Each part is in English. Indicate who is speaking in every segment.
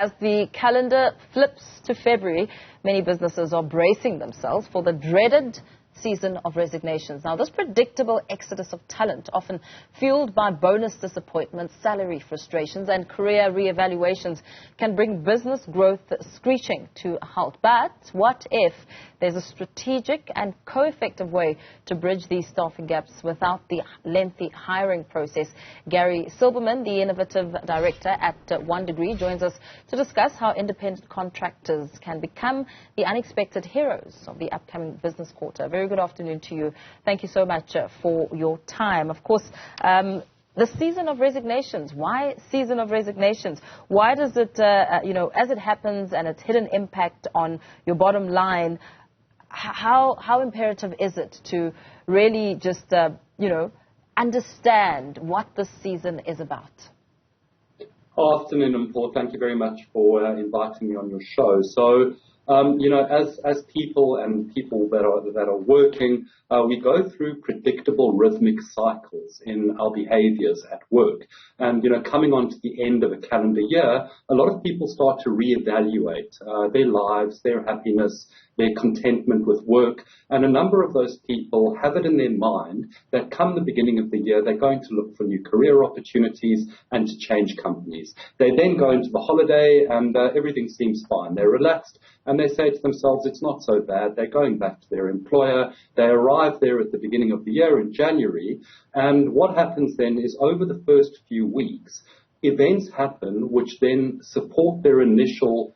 Speaker 1: As the calendar flips to February, many businesses are bracing themselves for the dreaded season of resignations. Now, this predictable exodus of talent, often fueled by bonus disappointments, salary frustrations, and career reevaluations, can bring business growth screeching to a halt. But what if there's a strategic and co-effective way to bridge these staffing gaps without the lengthy hiring process? Gary Silbermann, the Innovative Director at 1 Degree, joins us to discuss how independent contractors can become the unexpected heroes of the upcoming business quarter. Very good afternoon to you. Thank you so much for your time. Of course, the season of resignations. Why season of resignations? Why does it, as it happens and its hidden impact on your bottom line, how imperative is it to really just, understand what this season is about?
Speaker 2: Afternoon, and Paul, thank you very much for inviting me on your show. So, as people and people that are working, we go through predictable rhythmic cycles in our behaviors at work. And, coming on to the end of a calendar year, a lot of people start to reevaluate their lives, their happiness, their contentment with work. And a number of those people have it in their mind that come the beginning of the year, they're going to look for new career opportunities and to change companies. They then go into the holiday and everything seems fine. They're relaxed and they say to themselves, it's not so bad. They're going back to their employer. They arrive there at the beginning of the year in January. And what happens then is over the first few weeks, events happen which then support their initial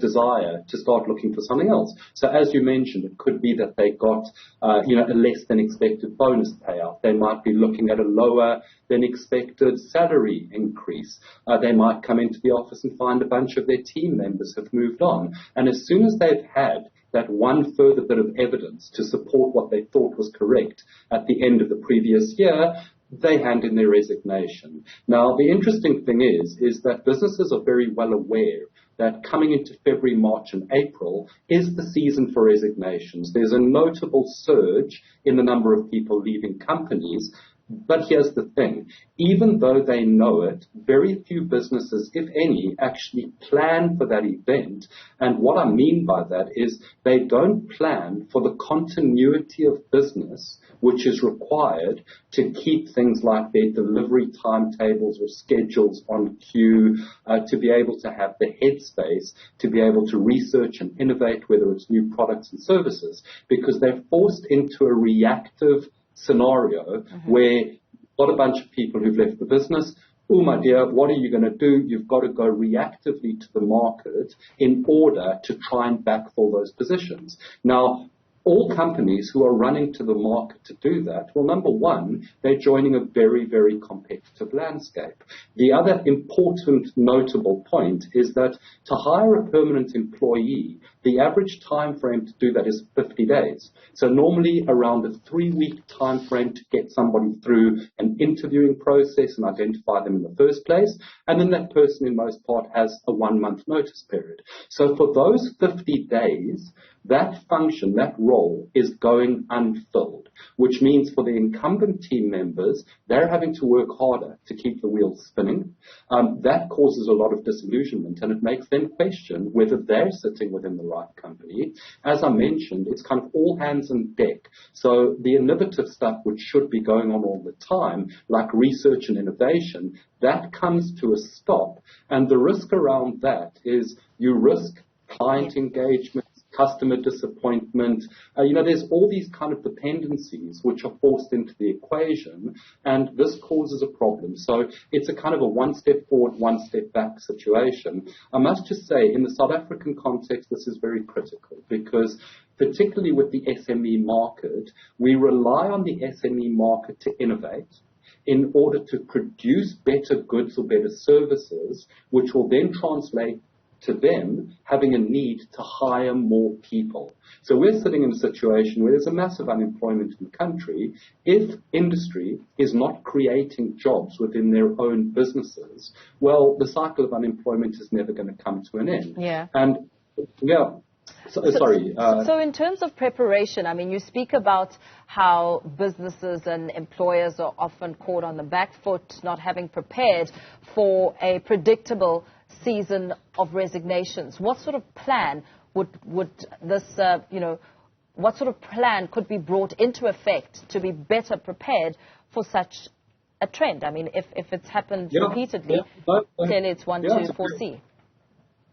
Speaker 2: desire to start looking for something else. So as you mentioned, it could be that they got, a less than expected bonus payout. They might be looking at a lower than expected salary increase. They might come into the office and find a bunch of their team members have moved on. And as soon as they've had that one further bit of evidence to support what they thought was correct at the end of the previous year, they hand in their resignation. Now, the interesting thing is that businesses are very well aware that coming into February, March and April is the season for resignations. There's a notable surge in the number of people leaving companies. But here's the thing, even though they know it, very few businesses, if any, actually plan for that event. And what I mean by that is they don't plan for the continuity of business which is required to keep things like their delivery timetables or schedules on queue, to be able to have the headspace, to be able to research and innovate, whether it's new products and services, because they're forced into a reactive scenario where you've got a bunch of people who've left the business. Oh, my dear, what are you going to do? You've got to go reactively to the market in order to try and backfill those positions. Now, all companies who are running to the market to do that, well, number one, they're joining a very, very competitive landscape. The other important notable point is that to hire a permanent employee, the average time frame to do that is 50 days. So normally around a 3-week time frame to get somebody through an interviewing process and identify them in the first place. And then that person in most part has a 1-month notice period. So for those 50 days, that function, that role is going unfilled, which means for the incumbent team members, they're having to work harder to keep the wheels spinning. That causes a lot of disillusionment and it makes them question whether they're sitting within the right company. As I mentioned, it's kind of all hands on deck. So the innovative stuff which should be going on all the time, like research and innovation, that comes to a stop. And the risk around that is you risk client engagement, customer disappointment. There's all these kind of dependencies which are forced into the equation, and this causes a problem. So it's a kind of a one step forward, one step back situation. I must just say, in the South African context, this is very critical because particularly with the SME market, we rely on the SME market to innovate in order to produce better goods or better services, which will then translate to them having a need to hire more people. So we're sitting in a situation where there's a massive unemployment in the country. If industry is not creating jobs within their own businesses, well, the cycle of unemployment is never going to come to an end.
Speaker 1: Yeah.
Speaker 2: And yeah.
Speaker 1: So in terms of preparation, I mean, you speak about how businesses and employers are often caught on the back foot, not having prepared for a predictable season of resignations? What sort of plan would this, what sort of plan could be brought into effect to be better prepared for such a trend? I mean, if it's happened repeatedly, clearly it's one to foresee.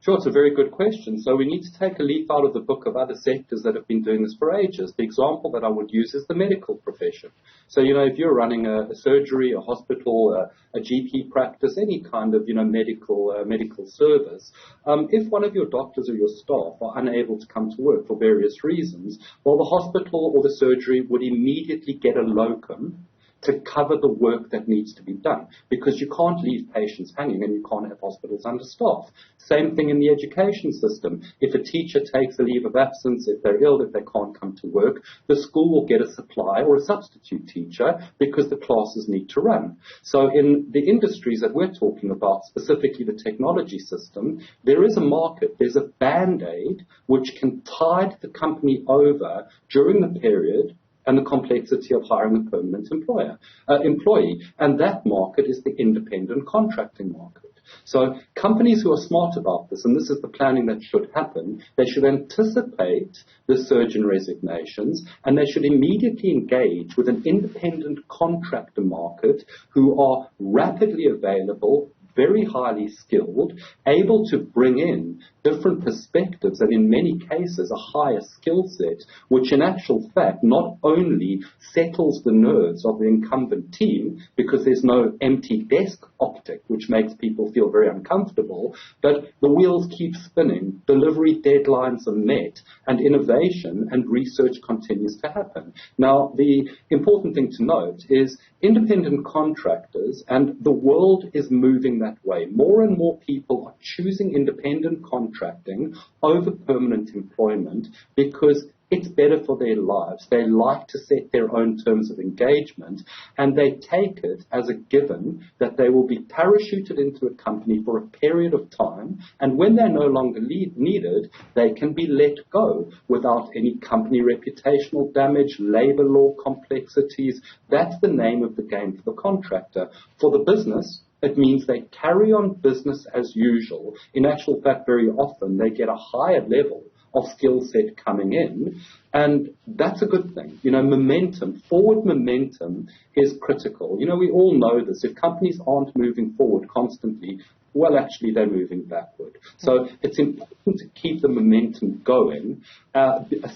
Speaker 2: Sure, it's a very good question. So we need to take a leaf out of the book of other sectors that have been doing this for ages. The example that I would use is the medical profession. So, if you're running a surgery, a hospital, a GP practice, any kind of, medical service, if one of your doctors or your staff are unable to come to work for various reasons, well, the hospital or the surgery would immediately get a locum to cover the work that needs to be done, because you can't leave patients hanging and you can't have hospitals understaffed. Same thing in the education system. If a teacher takes a leave of absence, if they're ill, if they can't come to work, the school will get a supply or a substitute teacher because the classes need to run. So in the industries that we're talking about, specifically the technology system, there is a market, there's a band-aid which can tide the company over during the period and the complexity of hiring a permanent employee. And that market is the independent contracting market. So companies who are smart about this, and this is the planning that should happen, they should anticipate the surge in resignations, and they should immediately engage with an independent contractor market who are rapidly available, very highly skilled, able to bring in different perspectives and in many cases a higher skill set, which in actual fact not only settles the nerves of the incumbent team because there's no empty desk optic, which makes people feel very uncomfortable, but the wheels keep spinning, delivery deadlines are met, and innovation and research continues to happen. Now, the important thing to note is independent contractors, and the world is moving that way. More and more people are choosing independent contracting over permanent employment because it's better for their lives. They like to set their own terms of engagement, and they take it as a given that they will be parachuted into a company for a period of time, and when they're no longer needed, they can be let go without any company reputational damage, labor law complexities. That's the name of the game for the contractor. For the business, it means they carry on business as usual. In actual fact, very often they get a higher level of skill set coming in, and that's a good thing. Momentum, forward momentum is critical. We all know this. If companies aren't moving forward constantly, well, actually, they're moving backward. So it's important to keep the momentum going,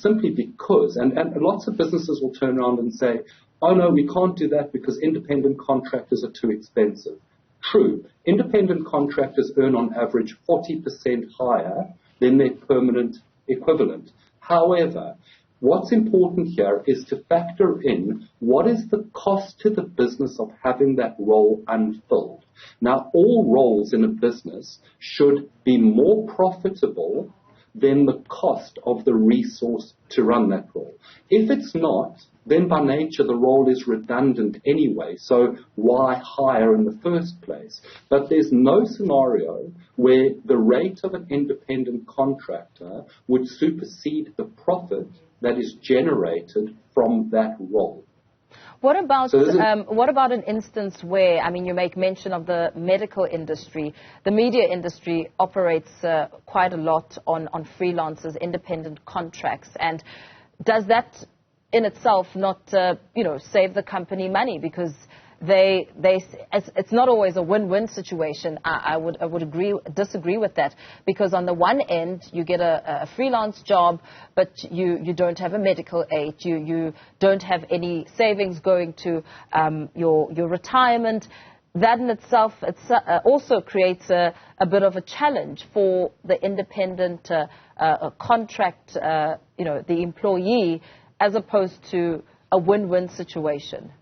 Speaker 2: simply because, and lots of businesses will turn around and say, oh, no, we can't do that because independent contractors are too expensive. True, independent contractors earn on average 40% higher than their permanent equivalent. However, what's important here is to factor in what is the cost to the business of having that role unfilled. Now, all roles in a business should be more profitable than the cost of the resource to run that role. If it's not, then by nature the role is redundant anyway, so why hire in the first place? But there's no scenario where the rate of an independent contractor would supersede the profit that is generated from that role.
Speaker 1: What about an instance where, you make mention of the medical industry, the media industry operates quite a lot on freelancers, independent contracts, and does that in itself not, save the company money, because it's not always a win-win situation. I would disagree with that, because on the one end you get a freelance job, but you don't have a medical aid, you don't have any savings going to your retirement. That in itself also creates a bit of a challenge for the independent contract, the employee, as opposed to a win-win situation.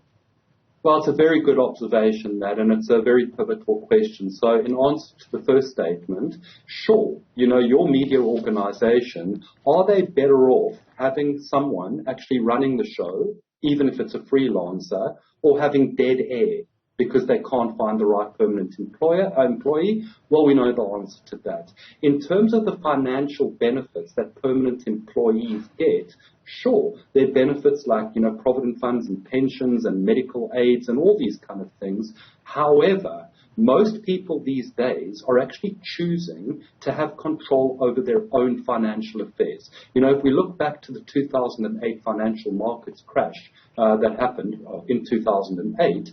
Speaker 2: Well, it's a very good observation, that, and it's a very pivotal question. So in answer to the first statement, sure, your media organization, are they better off having someone actually running the show, even if it's a freelancer, or having dead air because they can't find the right permanent employee? Well, we know the answer to that. In terms of the financial benefits that permanent employees get, sure, there are benefits like, provident funds and pensions and medical aids and all these kind of things. However, most people these days are actually choosing to have control over their own financial affairs. If we look back to the 2008 financial markets crash that happened in 2008,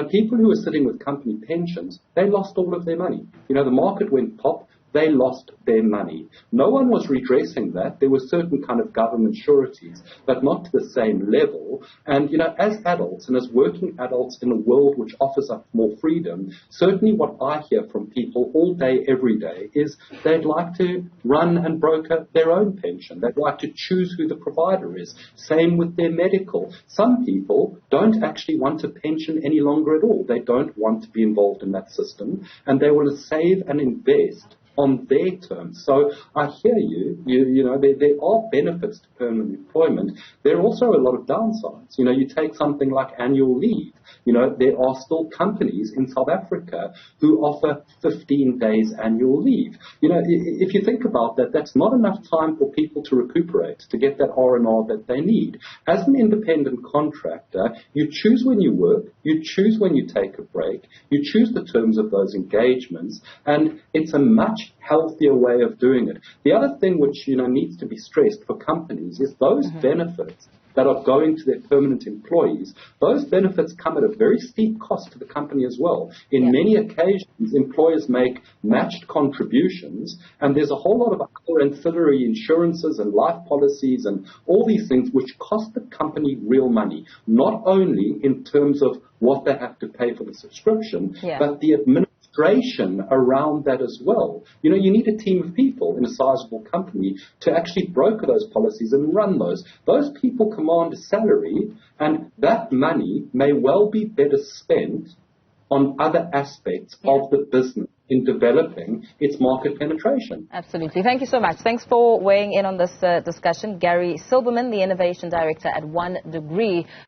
Speaker 2: people who were sitting with company pensions, they lost all of their money. The market went pop. They lost their money. No one was redressing that. There were certain kind of government sureties, but not to the same level. And, as adults and as working adults in a world which offers up more freedom, certainly what I hear from people all day, every day, is they'd like to run and broker their own pension. They'd like to choose who the provider is. Same with their medical. Some people don't actually want a pension any longer at all. They don't want to be involved in that system, and they want to save and invest on their terms. So I hear you. There are benefits to permanent employment. There are also a lot of downsides. You take something like annual leave. There are still companies in South Africa who offer 15 days annual leave. If you think about that, that's not enough time for people to recuperate, to get that R&R that they need. As an independent contractor, you choose when you work, you choose when you take a break, you choose the terms of those engagements, and it's a much healthier way of doing it. The other thing which needs to be stressed for companies is those benefits that are going to their permanent employees. Those benefits come at a very steep cost to the company as well. In many occasions, employers make matched contributions, and there's a whole lot of other ancillary insurances and life policies and all these things which cost the company real money, not only in terms of what they have to pay for the subscription, but the administration around that as well. You need a team of people in a sizable company to actually broker those policies and run those. Those people command a salary, and that money may well be better spent on other aspects of the business in developing its market penetration.
Speaker 1: Absolutely. Thank you so much. Thanks for weighing in on this discussion. Gary Silbermann, the Innovation Director at 1 Degree.